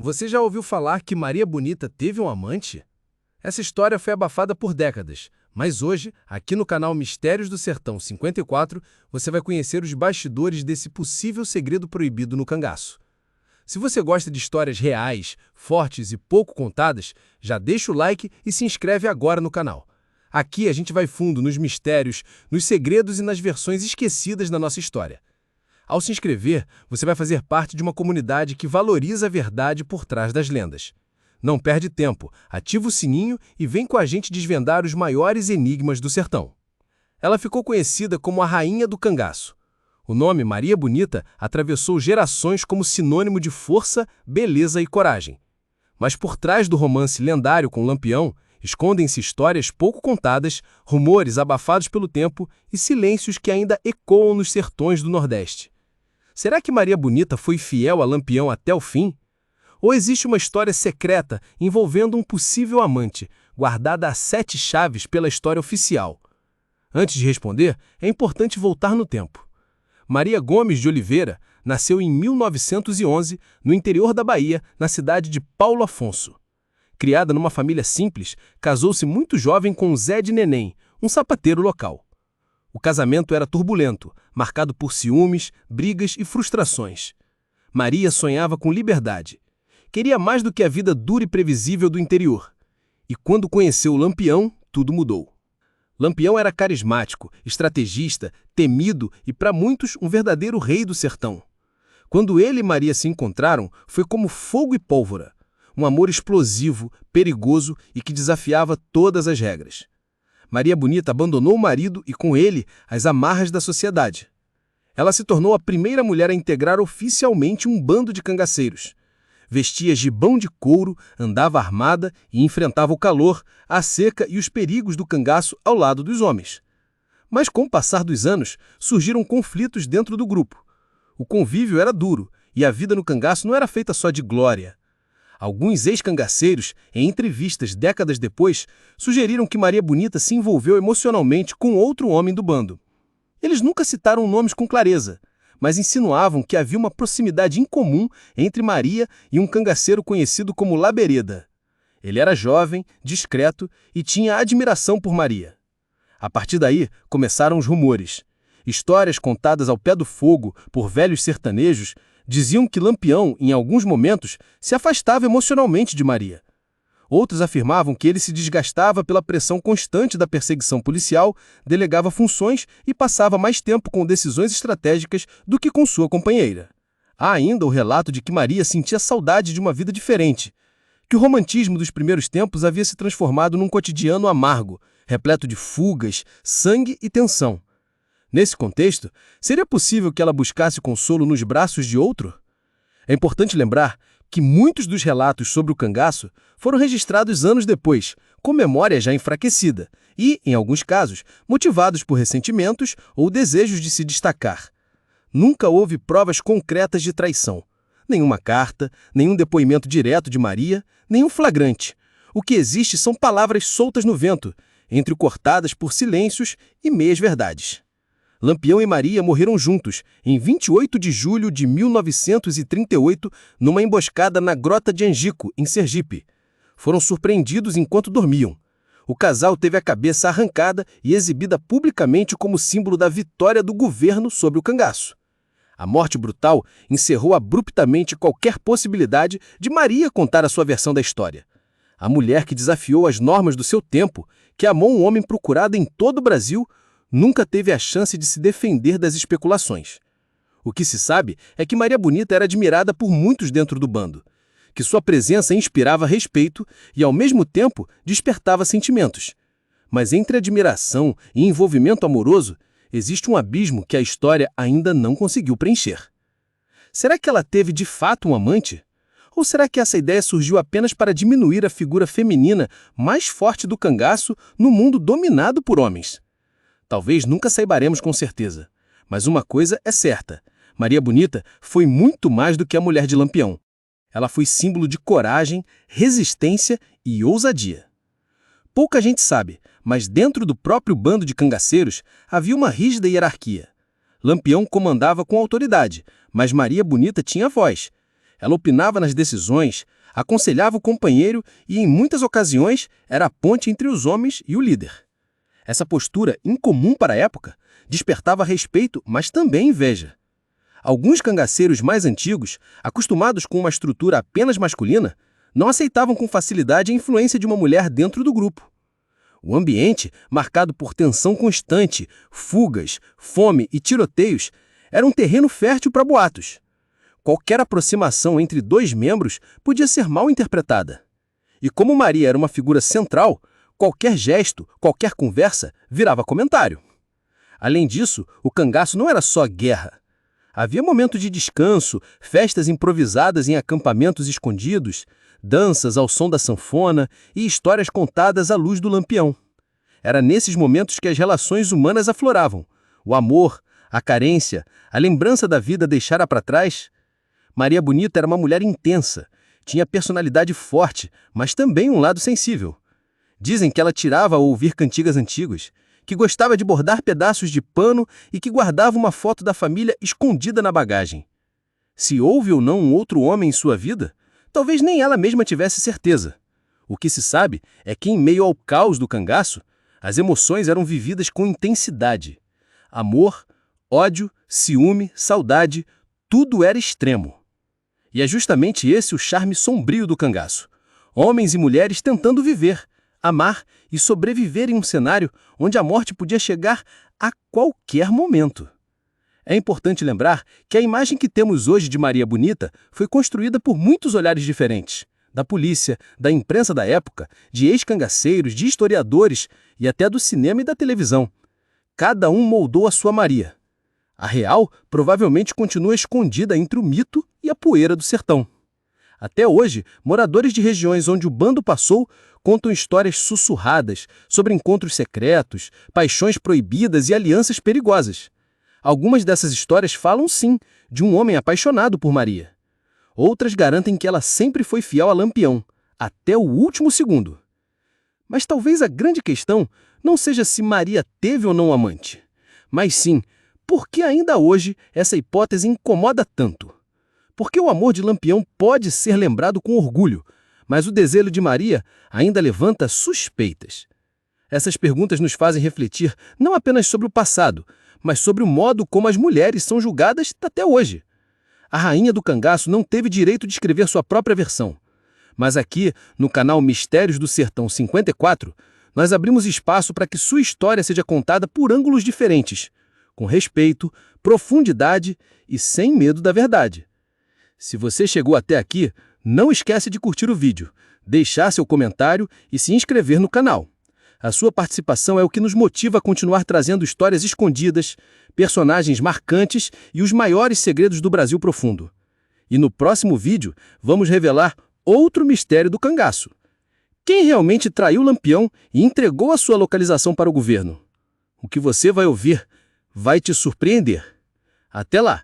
Você já ouviu falar que Maria Bonita teve um amante? Essa história foi abafada por décadas, mas hoje, aqui no canal Mistérios do Sertão 54, você vai conhecer os bastidores desse possível segredo proibido no cangaço. Se você gosta de histórias reais, fortes e pouco contadas, já deixa o like e se inscreve agora no canal. Aqui a gente vai fundo nos mistérios, nos segredos e nas versões esquecidas da nossa história. Ao se inscrever, você vai fazer parte de uma comunidade que valoriza a verdade por trás das lendas. Não perde tempo, ativa o sininho e vem com a gente desvendar os maiores enigmas do sertão. Ela ficou conhecida como a Rainha do Cangaço. O nome Maria Bonita atravessou gerações como sinônimo de força, beleza e coragem. Mas por trás do romance lendário com Lampião, escondem-se histórias pouco contadas, rumores abafados pelo tempo e silêncios que ainda ecoam nos sertões do Nordeste. Será que Maria Bonita foi fiel a Lampião até o fim? Ou existe uma história secreta envolvendo um possível amante, guardada a 7 chaves pela história oficial? Antes de responder, é importante voltar no tempo. Maria Gomes de Oliveira nasceu em 1911, no interior da Bahia, na cidade de Paulo Afonso. Criada numa família simples, casou-se muito jovem com Zé de Neném, um sapateiro local. O casamento era turbulento, marcado por ciúmes, brigas e frustrações. Maria sonhava com liberdade. Queria mais do que a vida dura e previsível do interior. E quando conheceu Lampião, tudo mudou. Lampião era carismático, estrategista, temido e, para muitos, um verdadeiro rei do sertão. Quando ele e Maria se encontraram, foi como fogo e pólvora. Um amor explosivo, perigoso e que desafiava todas as regras. Maria Bonita abandonou o marido e, com ele, as amarras da sociedade. Ela se tornou a primeira mulher a integrar oficialmente um bando de cangaceiros. Vestia gibão de couro, andava armada e enfrentava o calor, a seca e os perigos do cangaço ao lado dos homens. Mas com o passar dos anos, surgiram conflitos dentro do grupo. O convívio era duro e a vida no cangaço não era feita só de glória. Alguns ex-cangaceiros, em entrevistas décadas depois, sugeriram que Maria Bonita se envolveu emocionalmente com outro homem do bando. Eles nunca citaram nomes com clareza, mas insinuavam que havia uma proximidade incomum entre Maria e um cangaceiro conhecido como Labereda. Ele era jovem, discreto e tinha admiração por Maria. A partir daí, começaram os rumores. Histórias contadas ao pé do fogo por velhos sertanejos diziam que Lampião, em alguns momentos, se afastava emocionalmente de Maria. Outros afirmavam que ele se desgastava pela pressão constante da perseguição policial, delegava funções e passava mais tempo com decisões estratégicas do que com sua companheira. Há ainda o relato de que Maria sentia saudade de uma vida diferente, que o romantismo dos primeiros tempos havia se transformado num cotidiano amargo, repleto de fugas, sangue e tensão. Nesse contexto, seria possível que ela buscasse consolo nos braços de outro? É importante lembrar que muitos dos relatos sobre o cangaço foram registrados anos depois, com memória já enfraquecida e, em alguns casos, motivados por ressentimentos ou desejos de se destacar. Nunca houve provas concretas de traição. Nenhuma carta, nenhum depoimento direto de Maria, nenhum flagrante. O que existe são palavras soltas no vento, entrecortadas por silêncios e meias-verdades. Lampião e Maria morreram juntos, em 28 de julho de 1938, numa emboscada na Grota de Angico, em Sergipe. Foram surpreendidos enquanto dormiam. O casal teve a cabeça arrancada e exibida publicamente como símbolo da vitória do governo sobre o cangaço. A morte brutal encerrou abruptamente qualquer possibilidade de Maria contar a sua versão da história. A mulher que desafiou as normas do seu tempo, que amou um homem procurado em todo o Brasil, nunca teve a chance de se defender das especulações. O que se sabe é que Maria Bonita era admirada por muitos dentro do bando, que sua presença inspirava respeito e, ao mesmo tempo, despertava sentimentos. Mas entre admiração e envolvimento amoroso, existe um abismo que a história ainda não conseguiu preencher. Será que ela teve de fato um amante? Ou será que essa ideia surgiu apenas para diminuir a figura feminina mais forte do cangaço no mundo dominado por homens? Talvez nunca saibaremos com certeza, mas uma coisa é certa: Maria Bonita foi muito mais do que a mulher de Lampião. Ela foi símbolo de coragem, resistência e ousadia. Pouca gente sabe, mas dentro do próprio bando de cangaceiros havia uma rígida hierarquia. Lampião comandava com autoridade, mas Maria Bonita tinha voz. Ela opinava nas decisões, aconselhava o companheiro e, em muitas ocasiões, era a ponte entre os homens e o líder. Essa postura, incomum para a época, despertava respeito, mas também inveja. Alguns cangaceiros mais antigos, acostumados com uma estrutura apenas masculina, não aceitavam com facilidade a influência de uma mulher dentro do grupo. O ambiente, marcado por tensão constante, fugas, fome e tiroteios, era um terreno fértil para boatos. Qualquer aproximação entre dois membros podia ser mal interpretada. E como Maria era uma figura central, qualquer gesto, qualquer conversa virava comentário. Além disso, o cangaço não era só guerra. Havia momentos de descanso, festas improvisadas em acampamentos escondidos, danças ao som da sanfona e histórias contadas à luz do lampião. Era nesses momentos que as relações humanas afloravam. O amor, a carência, a lembrança da vida deixada para trás. Maria Bonita era uma mulher intensa, tinha personalidade forte, mas também um lado sensível. Dizem que ela tirava ao ouvir cantigas antigas, que gostava de bordar pedaços de pano e que guardava uma foto da família escondida na bagagem. Se houve ou não um outro homem em sua vida, talvez nem ela mesma tivesse certeza. O que se sabe é que, em meio ao caos do cangaço, as emoções eram vividas com intensidade. Amor, ódio, ciúme, saudade, tudo era extremo. E é justamente esse o charme sombrio do cangaço. Homens e mulheres tentando viver, amar e sobreviver em um cenário onde a morte podia chegar a qualquer momento. É importante lembrar que a imagem que temos hoje de Maria Bonita foi construída por muitos olhares diferentes, da polícia, da imprensa da época, de ex-cangaceiros, de historiadores e até do cinema e da televisão. Cada um moldou a sua Maria. A real provavelmente continua escondida entre o mito e a poeira do sertão. Até hoje, moradores de regiões onde o bando passou contam histórias sussurradas sobre encontros secretos, paixões proibidas e alianças perigosas. Algumas dessas histórias falam, sim, de um homem apaixonado por Maria. Outras garantem que ela sempre foi fiel a Lampião, até o último segundo. Mas talvez a grande questão não seja se Maria teve ou não amante, mas sim, por que ainda hoje essa hipótese incomoda tanto? Porque o amor de Lampião pode ser lembrado com orgulho, mas o desejo de Maria ainda levanta suspeitas. Essas perguntas nos fazem refletir não apenas sobre o passado, mas sobre o modo como as mulheres são julgadas até hoje. A rainha do cangaço não teve direito de escrever sua própria versão. Mas aqui, no canal Mistérios do Sertão 54, nós abrimos espaço para que sua história seja contada por ângulos diferentes, com respeito, profundidade e sem medo da verdade. Se você chegou até aqui, não esquece de curtir o vídeo, deixar seu comentário e se inscrever no canal. A sua participação é o que nos motiva a continuar trazendo histórias escondidas, personagens marcantes e os maiores segredos do Brasil profundo. E no próximo vídeo, vamos revelar outro mistério do cangaço. Quem realmente traiu Lampião e entregou a sua localização para o governo? O que você vai ouvir vai te surpreender. Até lá!